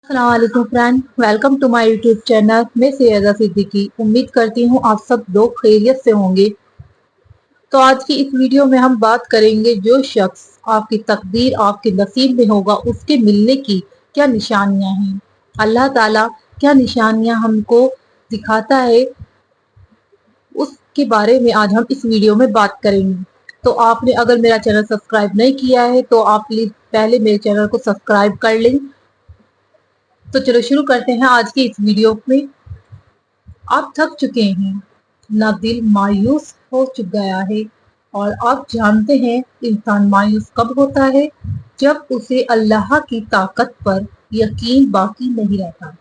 अस्सलाम वालेकुम friend, welcome to my YouTube channel. मैं सैयदा सिद्दीकी। उम्मीद करती हूँ आप सब लोग खैरियत से होंगे। तो आज की इस वीडियो में हम बात करेंगे जो शख्स आपकी तकदीर आपके नसीब में होगा उसके मिलने की क्या निशानियां हैं। अल्लाह ताला क्या निशानियां हमको दिखाता है उसके बारे में आज हम इस वीडियो में बात करेंगे। तो आपने अगर मेरा चैनल सब्सक्राइब नहीं किया है तो आप प्लीज पहले मेरे चैनल को सब्सक्राइब कर लें। तो चलो शुरू करते हैं आज की इस वीडियो में। आप थक चुके हैं, ना दिल मायूस हो गया है और आप जानते हैं इंसान मायूस कब होता है, जब उसे अल्लाह की ताकत पर यकीन बाकी नहीं रहता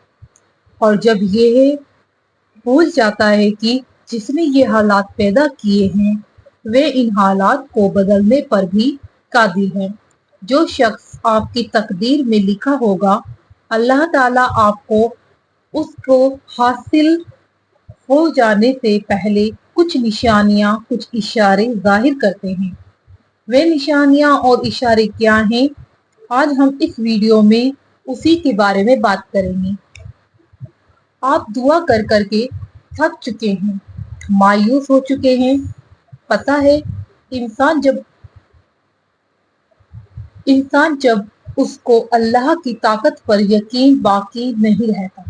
और जब ये भूल जाता है कि जिसने ये हालात पैदा किए हैं वे इन हालात को बदलने पर भी कादिर है। जो शख्स आपकी तकदीर में लिखा होगा अल्लाह ताला आपको उसको हासिल हो जाने से पहले कुछ निशानियां कुछ इशारे जाहिर करते हैं। वे निशानियां और इशारे क्या हैं, आज हम इस वीडियो में उसी के बारे में बात करेंगे। आप दुआ कर करके थक चुके हैं, मायूस हो चुके हैं। पता है इंसान जब उसको अल्लाह की ताकत पर यकीन बाकी नहीं रहता,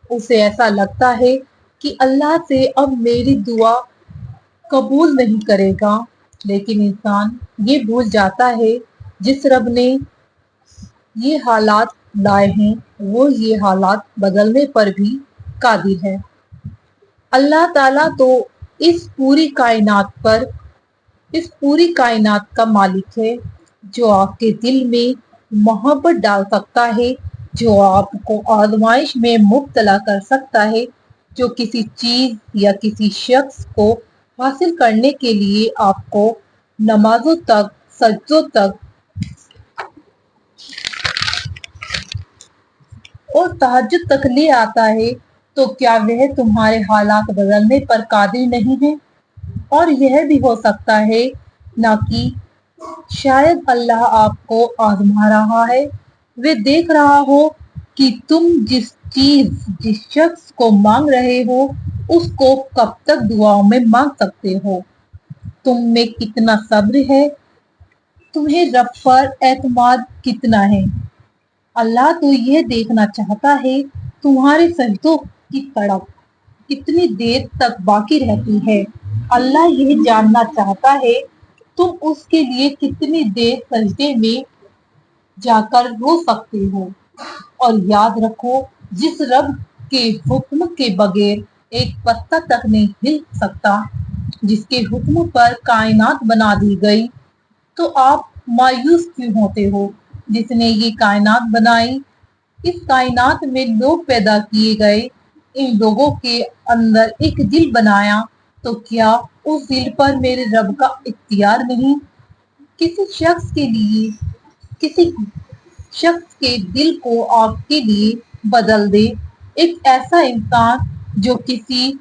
उसे ऐसा लगता है कि अल्लाह से अब मेरी दुआ कबूल नहीं करेगा। लेकिन इंसान ये भूल जाता है जिस रब ने ये हालात लाए हैं वो ये हालात बदलने पर भी कादिर है। अल्लाह ताला तो इस पूरी कायनात का मालिक है, जो आपके दिल में मोहब्बत डाल सकता है, जो आपको आजमाइश में मुब्तला कर सकता है, जो किसी चीज या किसी शख्स को हासिल करने के लिए आपको नमाजों तक सज्जों तक और तहज्जुद तक ले आता है, तो क्या वह तुम्हारे हालात बदलने पर कादिर नहीं है। और यह भी हो सकता है ना कि शायद अल्लाह आपको आजमा रहा है, वे देख रहा हो कि तुम जिस शख्स को मांग रहे हो उसको कब तक दुआओं में मांग सकते हो, तुम में कितना सब्र है, तुम्हें रब पर एतमाद कितना है। अल्लाह तो यह देखना चाहता है तुम्हारे सजदों की तड़प कितनी देर तक बाकी रहती है। अल्लाह यह जानना चाहता है तुम उसके लिए कितनी देर सजदे में जाकर रो सकते हो। और याद रखो, जिस रब के हुक्म के बगैर एक पत्ता तक नहीं हिल सकता, जिसके हुक्म पर कायनात बना दी गई, तो आप मायूस क्यों होते हो। जिसने ये कायनात बनाई, इस कायनात में लोग पैदा किए गए, इन लोगों के अंदर एक दिल बनाया, तो क्या उस दिल पर मेरे रब का इख्तियार नहीं। किसी शख्स के दिल को आपके लिए बदल दे, एक ऐसा इंसान जो किसी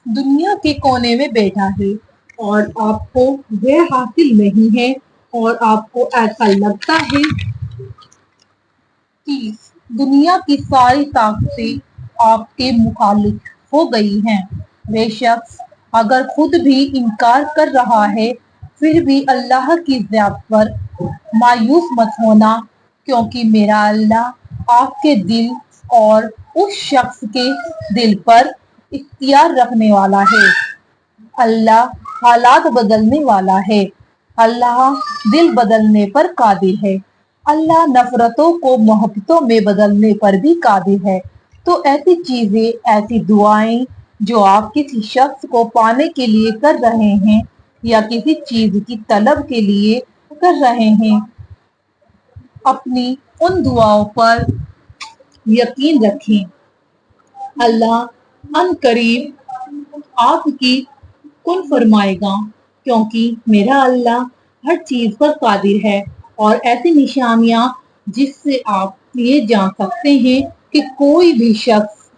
दुनिया के कोने में बैठा है और आपको वह हासिल नहीं है और आपको ऐसा लगता है कि दुनिया की सारी ताकतें आपके मुखालिफ हो गई हैं। वे शख्स अगर खुद भी इनकार कर रहा है, फिर भी अल्लाह की ज़ात पर मायूस मत होना, क्योंकि मेरा अल्लाह आपके दिल और उस शख्स के दिल पर इख्तियार रखने वाला है। अल्लाह हालात बदलने वाला है। अल्लाह दिल बदलने पर कादिर है। अल्लाह नफरतों को मोहब्बतों में बदलने पर भी कादिर है। तो ऐसी चीजें, ऐसी दुआएं जो आप किसी शख्स को पाने के लिए कर रहे हैं या किसी चीज की तलब के लिए कर रहे हैं, अपनी उन दुआओं पर यकीन रखें। अल्लाह अनकरीब आपकी कुन फरमाएगा, क्योंकि मेरा अल्लाह हर चीज पर कादिर है। और ऐसी निशानियां जिससे आप ये जान सकते हैं कि कोई भी शख्स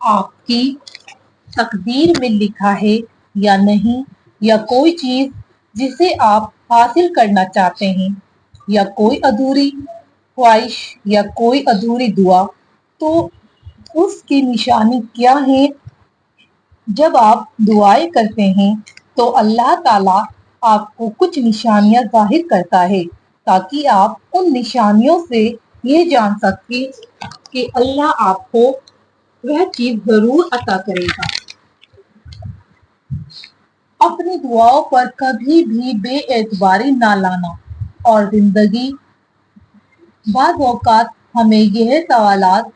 आपकी तकदीर में लिखा है या नहीं, या कोई चीज जिसे आप हासिल करना चाहते हैं, या कोई अधूरी ख्वाहिश या कोई अधूरी दुआ तो उसकी निशानी क्या है? जब आप दुआएं करते हैं तो अल्लाह ताला आपको कुछ निशानियां जाहिर करता है ताकि आप उन निशानियों से ये जान सके कि अल्लाह आपको वह चीज जरूर अता करेगा। अपनी दुआओं पर कभी भी बेएतबारी ना लाना। और जिंदगी बाद औकात हमें यह सवालात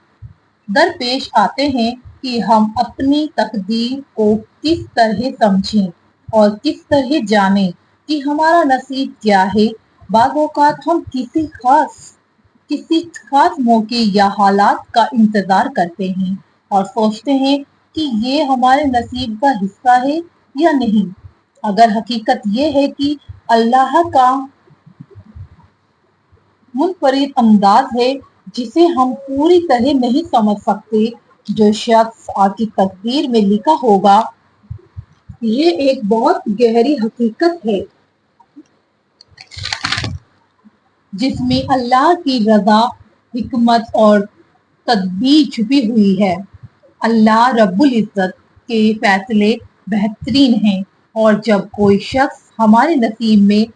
दरपेश आते हैं कि हम अपनी तकदीर को किस तरह समझें और किस तरह जानें कि हमारा नसीब क्या है। बाद औकात हम किसी खास मौके या हालात का इंतजार करते हैं और सोचते हैं कि ये हमारे नसीब का हिस्सा है या नहीं। अगर हकीकत ये है कि अल्लाह का मुनफरिद अंदाज है जिसे हम पूरी तरह नहीं समझ सकते। जो शख्स आपकी तकदीर में लिखा होगा, ये एक बहुत गहरी हकीकत है जिसमें अल्लाह की रजा, हिकमत और तदबीर छुपी हुई है। अल्लाह रब्बुल इज्जत के फैसले बेहतरीन हैं और जब कोई शख्स हमारे नसीब में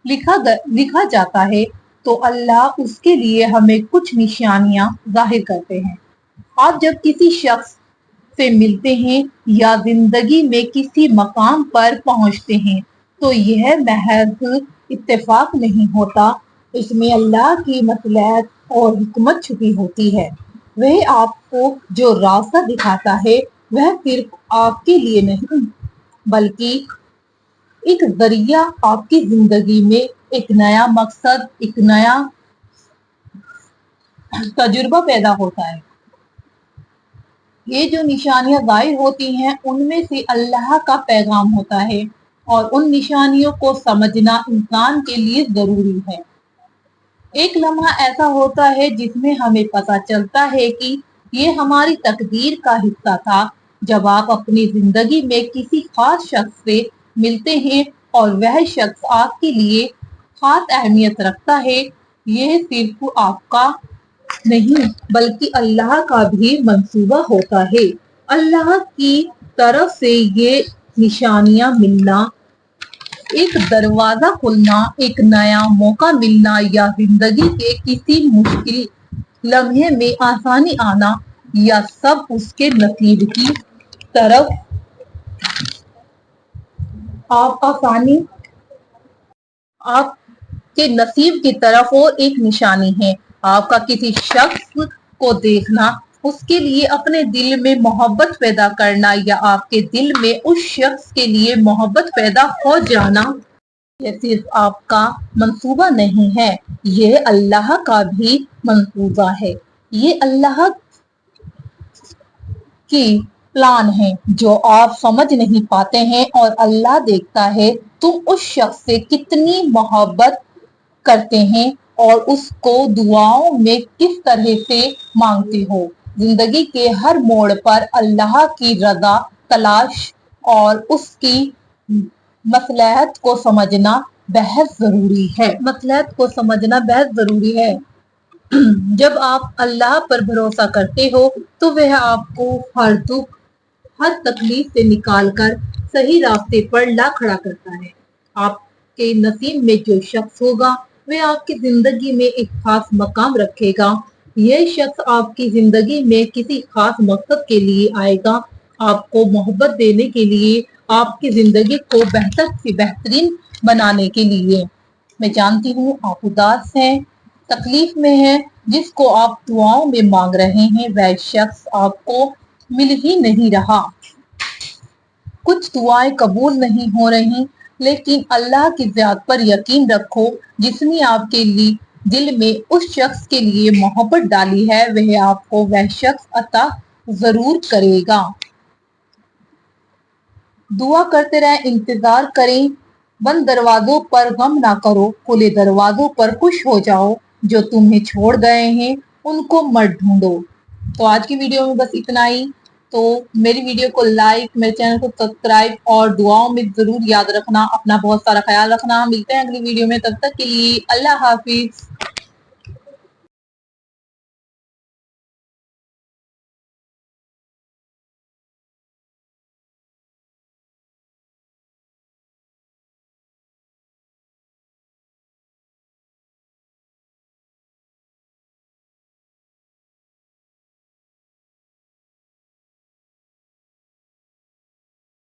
लिखा जाता है तो अल्लाह उसके लिए हमें कुछ निशानियां जाहिर करते हैं। आप जब किसी शख्स से मिलते हैं या जिंदगी में किसी मकाम पर पहुंचते हैं तो यह महज इत्तेफाक नहीं होता, इसमें अल्लाह की मसलहत और हिकमत छुपी होती है। वह आपको जो रास्ता दिखाता है वह सिर्फ आपके लिए नहीं बल्कि एक जरिया आपकी जिंदगी में एक नया मकसद, एक नया तजुर्बा पैदा होता है। ये जो निशानियां जाहिर होती हैं उनमें से अल्लाह का पैगाम होता है और उन निशानियों को समझना इंसान के लिए जरूरी है। एक लम्हा ऐसा होता है जिसमें हमें पता चलता है कि ये हमारी तकदीर का हिस्सा था। जब आप अपनी जिंदगी में किसी खास शख्स से मिलते हैं और वह शख्स आपके लिए खास अहमियत रखता है, यह सिर्फ आपका नहीं बल्कि अल्लाह का भी मंसूबा होता है। अल्लाह की तरफ से ये निशानियां मिलना, एक दरवाजा खुलना, एक नया मौका मिलना या जिंदगी के किसी मुश्किल लम्हे में आसानी आना, या सब उसके नसीब की तरफ आपके नसीब की तरफ और एक निशानी है। आपका किसी शख्स को देखना, उसके लिए अपने दिल में मोहब्बत पैदा करना या आपके दिल में उस शख्स के लिए मोहब्बत पैदा हो जाना, यह सिर्फ आपका मंसूबा नहीं है, यह अल्लाह का भी मंसूबा है। ये अल्लाह की प्लान है जो आप समझ नहीं पाते हैं और अल्लाह देखता है तुम उस शख्स से कितनी मोहब्बत करते हैं और उसको दुआओं में किस तरह से मांगते हो। जिंदगी के हर मोड़ पर अल्लाह की रजा तलाश और उसकी मसलहत को समझना बेहद जरूरी है। जब आप अल्लाह पर भरोसा करते हो तो वह आपको हर दुख, हर तकलीफ से निकालकर सही रास्ते पर ला खड़ा करता है। आपके नसीब में जो शख्स होगा वह आपकी जिंदगी में एक खास मकाम रखेगा। यह शख्स आपकी जिंदगी में किसी खास मकसद के लिए आएगा, आपको मोहब्बत देने के लिए, आपकी जिंदगी को बेहतर से बेहतरीन बनाने के लिए। मैं जानती हूँ आप उदास हैं, तकलीफ में हैं, जिसको आप दुआओं में मांग रहे हैं वह शख्स आपको मिल ही नहीं रहा। कुछ दुआएं कबूल नहीं हो रही, लेकिन अल्लाह की ज़ात पर यकीन रखो, जिसने आपके लिए दिल में उस शख्स के लिए मोहब्बत डाली है वह आपको वह शख्स अता जरूर करेगा। दुआ करते रहें, इंतजार करें, बंद दरवाजों पर गम ना करो, खुले दरवाजों पर खुश हो जाओ, जो तुम्हें छोड़ गए हैं उनको मत ढूंढो। तो आज की वीडियो में बस इतना ही। तो मेरी वीडियो को लाइक, मेरे चैनल को सब्सक्राइब और दुआओं में जरूर याद रखना। अपना बहुत सारा ख्याल रखना। मिलते हैं अगली वीडियो में, तब तक के लिए अल्लाह हाफिज।